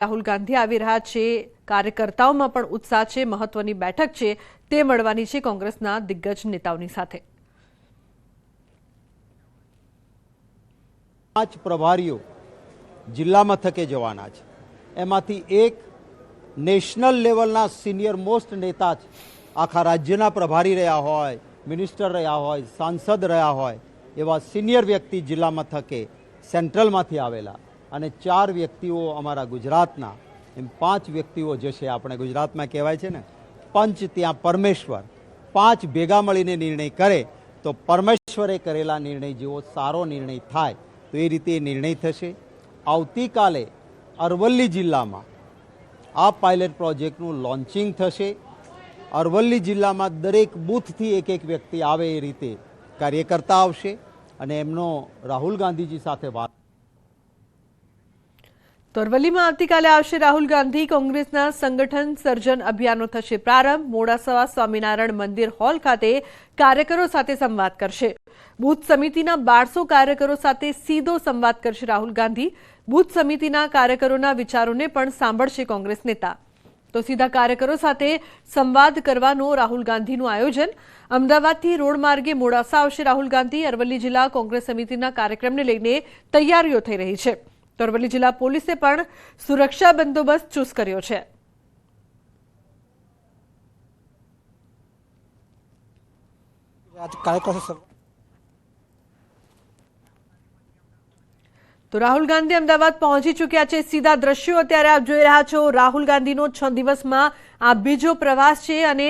રાહુલ ગાંધી આવી રહ્યા છે। કાર્યકર્તાઓમાં પણ ઉત્સાહ છે। મહત્વની બેઠક છે તે મળવાની છે કોંગ્રેસના દિગ્ગજ નેતાઓની સાથે। 5 પ્રભારીઓ જિલ્લા મથકે જવાના છે। એમાંથી એક નેશનલ લેવલના સિનિયર મોસ્ટ નેતા છે। આખા રાજ્યના પ્રભારી રહ્યા હોય, મિનિસ્ટર રહ્યા હોય, સાંસદ રહ્યા હોય એવા સિનિયર વ્યક્તિ જિલ્લા મથકે સેન્ટ્રલમાંથી આવેલા અને 4 વ્યક્તિઓ અમારા ગુજરાતના, એમ 5 વ્યક્તિઓ જશે। આપણે ગુજરાતમાં કહેવાય છે ને પંચ ત્યાં પરમેશ્વર, 5 ભેગા મળીને નિર્ણય કરે તો પરમેશ્વરે કરેલા નિર્ણય જેવો સારો નિર્ણય થાય તો એ રીતે નિર્ણય થશે। આવતીકાલે અરવલ્લી જિલ્લામાં આ પાયલટ પ્રોજેક્ટનું લોન્ચિંગ થશે। અરવલ્લી જિલ્લામાં દરેક બૂથથી એક વ્યક્તિ આવે એ રીતે કાર્યકર્તા આવશે અને એમનો રાહુલ ગાંધીજી સાથે વાત। તો અરવલ્લીમાં આવતીકાલે આવશે રાહુલ ગાંધી। કોંગ્રેસના સંગઠન સર્જન અભિયાનનો થશે પ્રારંભ। મોડાસા સ્વામિનારાયણ મંદિર હોલ ખાતે કાર્યકરો સાથે સંવાદ કરશે। બૂથ સમિતિના 1200 કાર્યકરો સાથે સીધો સંવાદ કરશે રાહુલ ગાંધી। બૂથ સમિતિના કાર્યકરોના વિચારોને પણ સાંભળશે કોંગ્રેસ નેતા। તો સીધા કાર્યકરો સાથે સંવાદ કરવાનો રાહુલ ગાંધીનું આયોજન। અમદાવાદથી રોડ માર્ગે મોડાસા આવશે રાહુલ ગાંધી। અરવલ્લી જિલ્લા કોંગ્રેસ સમિતિના કાર્યક્રમને લઈને તૈયારીઓ થઈ રહી છે। તો અરવલ્લી જિલ્લા પોલીસે પણ સુરક્ષા બંદોબસ્ત ચુસ્ત કર્યો છે। તો રાહુલ ગાંધી અમદાવાદ પહોંચી ચૂક્યા છે। સીધા દ્રશ્યો અત્યારે આપ જોઈ રહ્યા છો। રાહુલ ગાંધીનો 6 દિવસમાં આ બીજો પ્રવાસ છે અને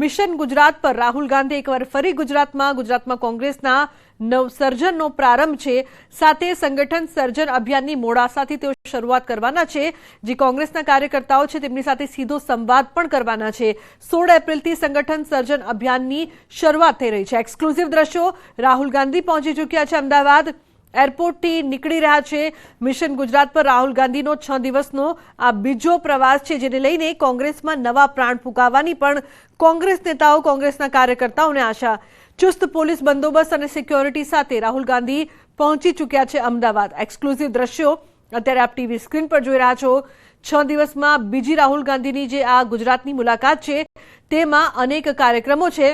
મિશન ગુજરાત પર રાહુલ ગાંધી એકવાર ફરી ગુજરાતમાં કોંગ્રેસના નવસર્જનનો પ્રારંભ છે। સાથે સંગઠન સર્જન અભિયાનની મોડાસાથી તેઓ શરૂઆત કરવાના છે। જે કોંગ્રેસના કાર્યકર્તાઓ છે તેમની સાથે સીધો સંવાદ પણ કરવાના છે। 16 એપ્રિલથી સંગઠન સર્જન અભિયાનની શરૂઆત થઈ રહી છે। એક્સક્લુઝિવ દ્રશ્યો, રાહુલ ગાંધી પહોંચી ચૂક્યા છે અમદાવાદ। એરપોર્ટથી નીકળી રહ્યા છે। મિશન ગુજરાત પર રાહુલ ગાંધીનો 6 દિવસનો આ બીજો પ્રવાસ છે, જેને લઈને કોંગ્રેસમાં નવા પ્રાણ ફૂંકાવાની પણ કોંગ્રેસ નેતાઓ, કોંગ્રેસના કાર્યકર્તાઓને આશા। ચુસ્ત પોલીસ બંદોબસ્ત અને સિક્યોરિટી સાથે રાહુલ ગાંધી પહોંચી ચૂક્યા છે અમદાવાદ। એક્સક્લુઝિવ દ્રશ્યો અત્યારે આપ ટીવી સ્ક્રીન પર જોઈ રહ્યા છો। 6 દિવસમાં બીજી રાહુલ ગાંધીની જે આ ગુજરાતની મુલાકાત છે તેમાં અનેક કાર્યક્રમો છે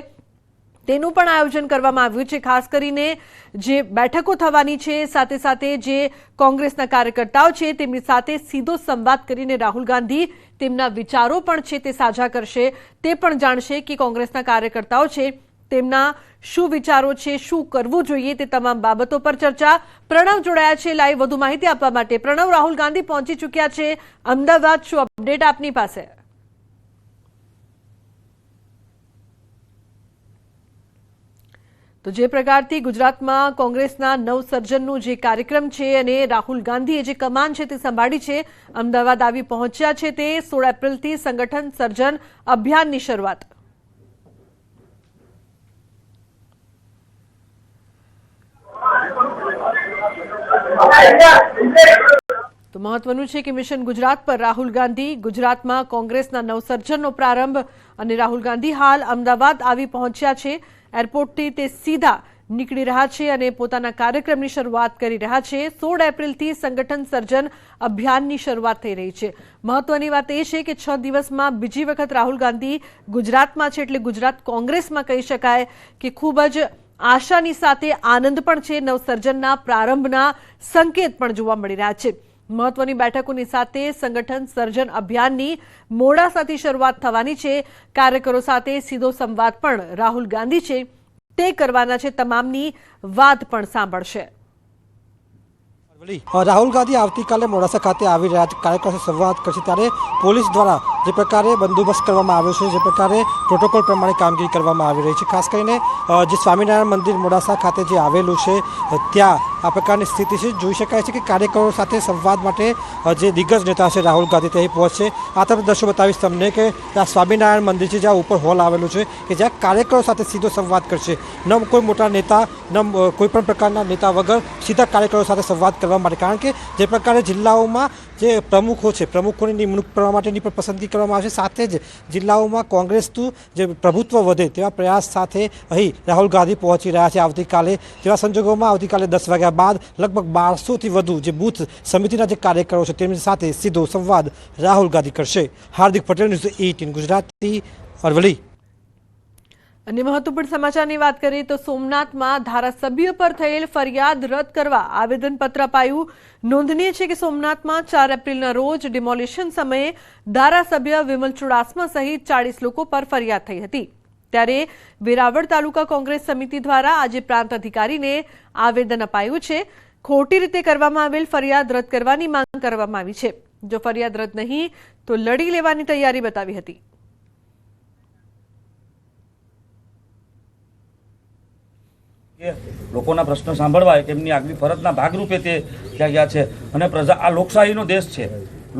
તેનું પણ આયોજન કરવામાં આવ્યું છે। ખાસ કરીને જે બેઠકો થવાની છે, સાથે સાથે જે કોંગ્રેસના કાર્યકર્તાઓ છે તેમની સાથે સીધો સંવાદ કરીને રાહુલ ગાંધી તેમના વિચારો પણ છે તે સાझा કરશે। તે પણ જાણશે કે કોંગ્રેસના કાર્યકર્તાઓ છે તેમના શું વિચારો છે, શું કરવું જોઈએ તે તમામ બાબતો પર ચર્ચા। પ્રણવ જોડાયા છે લાઈવ વધુ માહિતી આપવા માટે। પ્રણવ, રાહુલ ગાંધી પહોંચી ચૂક્યા છે અમદાવાદ, શું અપડેટ આપની પાસે? તો જે પ્રકારથી ગુજરાતમાં કોંગ્રેસના નવસર્જનનું જે કાર્યક્રમ છે અને રાહુલ ગાંધીએ જે કમાન છે તે સંભાળી છે, અમદાવાદ આવી પહોંચ્યા છે તે 16 એપ્રિલથી સંગઠન સર્જન અભિયાનની શરૂઆત। તો મહત્વનું છે કે મિશન ગુજરાત પર રાહુલ ગાંધી, ગુજરાતમાં કોંગ્રેસના નવસર્જનનો પ્રારંભ અને રાહુલ ગાંધી હાલ અમદાવાદ આવી પહોંચ્યા છે। એરપોર્ટથી તે સીધા નીકળી રહ્યા છે અને પોતાના કાર્યક્રમની શરૂઆત કરી રહ્યા છે। 16 એપ્રિલથી સંગઠન સર્જન અભિયાનની શરૂઆત થઈ રહી છે। મહત્વની વાત એ છે કે 6 દિવસમાં બીજી વખત રાહુલ ગાંધી ગુજરાતમાં છે, એટલે ગુજરાત કોંગ્રેસમાં કહી શકાય કે ખૂબ જ આશાની સાથે આનંદ પણ છે। નવસર્જનના પ્રારંભના સંકેત પણ જોવા મળી રહ્યા છે। મહત્વની બેઠકોની સાથે સંગઠન સર્જન અભિયાનની મોડાસાથી શરૂઆત થવાની છે। કાર્યકરો સાથે સીધો સંવાદ પણ રાહુલ ગાંધી છે તે કરવાના છે। તમામની વાત પણ સાંભળશે। રાહુલ ગાંધી આવતીકાલે મોડાસા ખાતે આવી રહ્યા કાર્યક્રમ સાથે સંવાદ કરશે, ત્યારે પોલીસ દ્વારા જે પ્રકારે બંદોબસ્ત કરવામાં આવ્યો છે, જે પ્રકારે પ્રોટોકોલ પ્રમાણે કામગીરી કરવામાં આવી રહી છે, ખાસ કરીને જે સ્વામિનારાયણ મંદિર મોડાસા ખાતે જે આવેલું છે ત્યાં આ પ્રકારની સ્થિતિ છે। જોઈ શકાય છે કે કાર્યકરો સાથે સંવાદ માટે જે દિગ્ગજ નેતા છે રાહુલ ગાંધી ત્યાં પહોંચશે। આ તરફ દ્રશ્યો બતાવીશ તમને કે ત્યાં સ્વામિનારાયણ મંદિર છે, જ્યાં ઉપર હોલ આવેલું છે કે જ્યાં કાર્યકરો સાથે સીધો સંવાદ કરશે। ન કોઈ મોટા નેતા, ન કોઈ પણ પ્રકારના નેતા વગર સીધા કાર્યકરો સાથે સંવાદ કરવા માટે, કારણ કે જે પ્રકારે જિલ્લાઓમાં જે પ્રમુખો છે, પ્રમુખોની નિમણૂક કરવા માટેની પણ પસંદગી કામગીરી કરવામાં આવશે। સાથે જ જિલ્લાઓમાં કોંગ્રેસનું જે પ્રભુત્વ વધે તેવા પ્રયાસ સાથે અહીં રાહુલ ગાંધી પહોંચી રહ્યા છે આવતીકાલે। તેવા સંજોગોમાં આવતીકાલે 10 વાગ્યા બાદ લગભગ 1200થી વધુ જે બૂથ સમિતિના જે કાર્યકરો છે તેમની સાથે સીધો સંવાદ રાહુલ ગાંધી કરશે। હાર્દિક પટેલ, ન્યૂઝ 18 ગુજરાતી, અરવલ્લી। અન્ય મહત્વપૂર્ણ સમાચારની વાત કરીએ તો સોમનાથમાં ધારાસભ્ય પર થયેલ ફરિયાદ રદ કરવા આવેદનપત્ર અપાયું। નોંધનીય છે કે સોમનાથમાં 4 એપ્રિલના રોજ ડિમોલિશન સમયે ધારાસભ્ય વિમલ ચુડાસમા સહિત 40 લોકો પર ફરિયાદ થઈ હતી। ત્યારે વેરાવળ તાલુકા કોંગ્રેસ સમિતિ દ્વારા આજે પ્રાંત અધિકારીને આવેદન અપાયું છે। ખોટી રીતે કરવામાં આવેલ ફરિયાદ રદ કરવાની માંગ કરવામાં આવી છે। જો ફરિયાદ રદ નહીં તો લડી લેવાની તૈયારી બતાવી હતી। લોકોના પ્રશ્નો સાંભળવા તેમની આગવી ફરજના ભાગરૂપે તે ત્યાં ગયા છે અને પ્રજા આ લોકશાહીનો દેશ છે।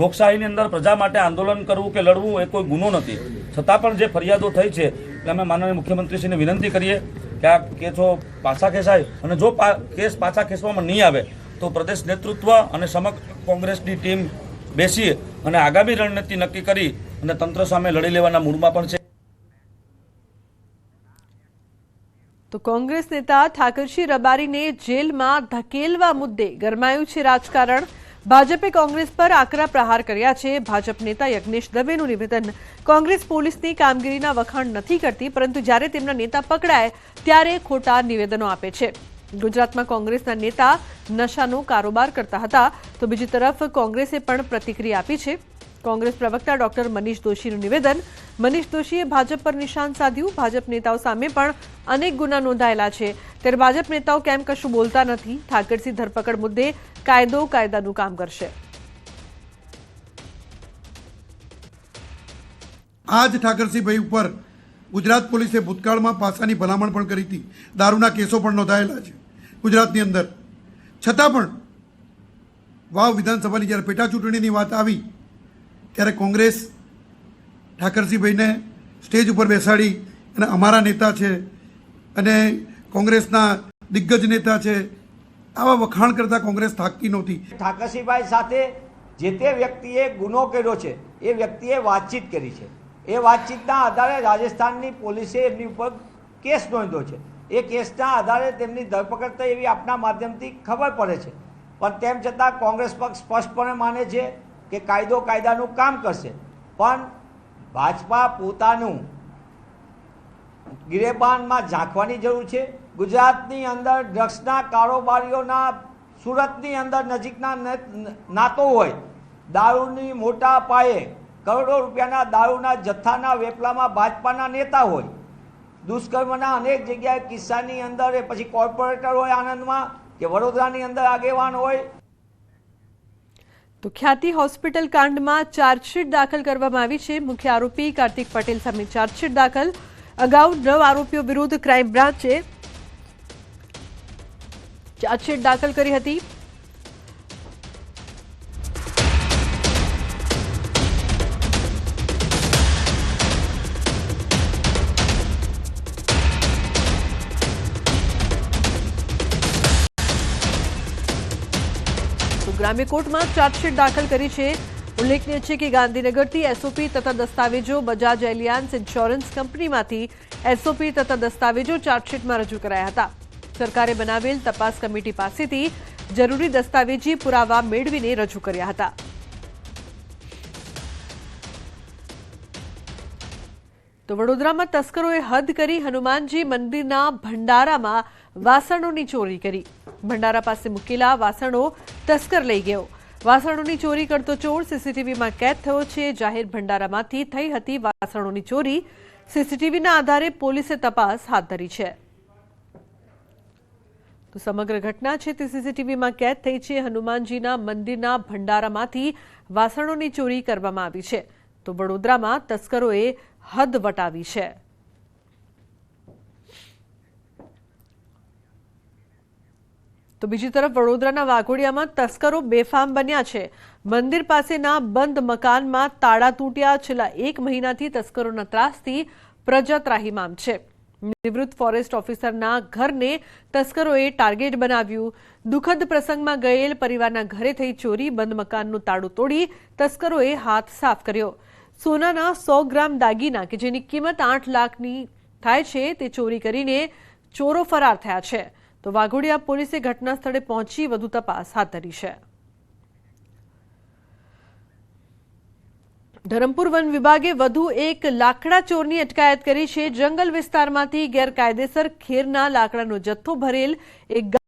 લોકશાહીની અંદર પ્રજા માટે આંદોલન કરવું કે લડવું એ કોઈ ગુનો નથી। છતાં પણ જે ફરિયાદો થઈ છે એટલે અમે માનનીય મુખ્યમંત્રીશ્રીને વિનંતી કરીએ કે આ કેસો પાછા ખેંચાય અને જો કેસ પાછા ખેંચવામાં નહીં આવે તો પ્રદેશ નેતૃત્વ અને સમગ્ર કોંગ્રેસની ટીમ બેસી અને આગામી રણનીતિ નક્કી કરી અને તંત્ર સામે લડી લેવાના મૂડમાં પણ છે। તો કોંગ્રેસ નેતા ઠાકરસિંહ રબારીને જેલમાં ધકેલવા મુદ્દે ગરમાયું છે રાજકારણ। ભાજપે કોંગ્રેસ પર આકરા પ્રહાર કર્યા છે। ભાજપ નેતા યજ્ઞેશ દવેનું નિવેદન, કોંગ્રેસ પોલીસની કામગીરીના વખાણ નથી કરતી, પરંતુ જ્યારે તેમના નેતા પકડાય ત્યારે ખોટા નિવેદનો આપે છે। ગુજરાતમાં કોંગ્રેસના નેતા નશાનો કારોબાર કરતા હતા તો બીજી તરફ કોંગ્રેસે પણ પ્રતિક્રિયા આપી છે। કોંગ્રેસ પ્રવક્તા ડોક્ટર મનીષ દોશીનું નિવેદન, મનીષ દોશીએ ભાજપ પર નિશાન સાધ્યું। ભાજપ નેતાઓ સામે પણ અનેક ગુના નોંધાયેલા છે, ત્યારે ભાજપ નેતાઓ કેમ કશું બોલતા નથી? ઠાકરસિંહ ધરપકડ મુદ્દે કાયદો કાયદાનું કામ કરશે। આજ ઠાકરસિંહભાઈ ઉપર ગુજરાત પોલીસે ભૂતકાળમાં પાસાની ભલામણ પણ કરી હતી। દારૂના કેસો પણ નોંધાયેલા છે ગુજરાતની અંદર। છતાં પણ વાવ વિધાનસભાની જ્યારે પેટા ચૂંટણીની વાત આવી ત્યારે કોંગ્રેસ ઠાકરસિંહભાઈને સ્ટેજ ઉપર બેસાડી અને અમારા નેતા છે અને કોંગ્રેસના દિગ્ગજ નેતા છે આવા વખાણ કરતાં કોંગ્રેસ થાકતી નહોતી। ઠાકરસિંહભાઈ સાથે જે તે વ્યક્તિએ ગુનો કર્યો છે એ વ્યક્તિએ વાતચીત કરી છે। એ વાતચીતના આધારે રાજસ્થાનની પોલીસે એમની ઉપર કેસ નોંધ્યો છે। એ કેસના આધારે તેમની ધરપકડ થઈ એવી આપના માધ્યમથી ખબર પડે છે, પણ તેમ છતાં કોંગ્રેસ પક્ષ સ્પષ્ટપણે માને છે કે કાયદો કાયદાનું કામ કરશે। પણ ભાજપા પોતાનું ગિરેબાનમાં ઝાંખવાની જરૂર છે। ગુજરાતની અંદર ડ્રગ્સના કારોબારીઓના સુરતની અંદર નજીકના નાતો હોય, દારૂની મોટા પાયે કરોડો રૂપિયાના દારૂના જથ્થાના વેપલામાં ભાજપાના નેતા હોય, દુષ્કર્મના અનેક જગ્યાએ કિસ્સાની અંદર એ પછી કોર્પોરેટર હોય આણંદમાં કે વડોદરાની અંદર આગેવાન હોય। તો ખ્યાતિ હોસ્પિટલ કાંડમાં ચાર્જશીટ દાખલ કરવામાં આવી છે। મુખ્ય આરોપી કાર્તિક પટેલ સામે ચાર્જશીટ દાખલ। અગાઉ 9 આરોપીઓ વિરુદ્ધ ક્રાઇમ બ્રાન્ચે ચાર્જશીટ દાખલ કરી હતી। ગ્રામ્ય કોર્ટમાં ચાર્જશીટ દાખલ કરી છે। ઉલ્લેખનીય છે કે ગાંધીનગરથી એસઓપી તથા દસ્તાવેજો બજાજ એલિયાન્સ ઇન્સ્યોરન્સ કંપનીમાંથી એસઓપી તથા દસ્તાવેજો ચાર્જશીટમાં રજૂ કરાયા હતા। સરકારે બનાવેલ તપાસ કમિટી પાસેથી જરૂરી દસ્તાવેજી પુરાવા મેળવીને રજૂ કર્યા હતા। તો વડોદરામાં તસ્કરોએ હદ કરી હનુમાનજી મંદિરના ભંડારામાં વાસણોની ચોરી કરી। ભંડારા પાસે મૂકેલા વાસણો તસ્કર લઈ ગયો। વાસણોની ચોરી કરતો ચોર સીસીટીવીમાં કેદ થયો છે। જાહેર ભંડારામાંથી થઈ હતી વાસણોની ચોરી। સીસીટીવીના આધારે પોલીસે તપાસ હાથ ધરી છે। તો સમગ્ર ઘટના છે તે સીસીટીવીમાં કેદ થઈ છે। હનુમાનજીના મંદિરના ભંડારામાંથી વાસણોની ચોરી કરવામાં આવી છે। તો વડોદરામાં તસ્કરોએ હદ વટાવી છે। તો બીજી તરફ વડોદરાના વાઘોડિયામાં તસ્કરો બેફામ બન્યા છે। મંદિર પાસેના બંધ મકાનમાં તાળા તૂટ્યા। છેલ્લા 1 મહિનાથી તસ્કરોના ત્રાસથી પ્રજા ત્રાહિમામ છે। નિવૃત્ત ફોરેસ્ટ ઓફિસરના ઘરને તસ્કરોએ ટાર્ગેટ બનાવ્યું। દુઃખદ પ્રસંગમાં ગયેલ પરિવારના ઘરે થઈ ચોરી। બંધ મકાનનું તાળું તોડી તસ્કરોએ હાથ સાફ કર્યો। સોનાના 100 ગ્રામ દાગીના કે જેની કિંમત 8 લાખની થાય છે તે ચોરી કરીને ચોરો ફરાર થયા છે. તો વાઘોડિયા પોલીસે ઘટના સ્થળે પહોંચી વધુ તપાસ હાથ ધરી છે. ધરમપુર વન વિભાગે વધુ એક લાકડા ચોરની અટકાયત કરી છે. જંગલ વિસ્તારમાંથી ગેરકાયદેસર ખેરના લાકડાનો જથ્થો ભરેલ એક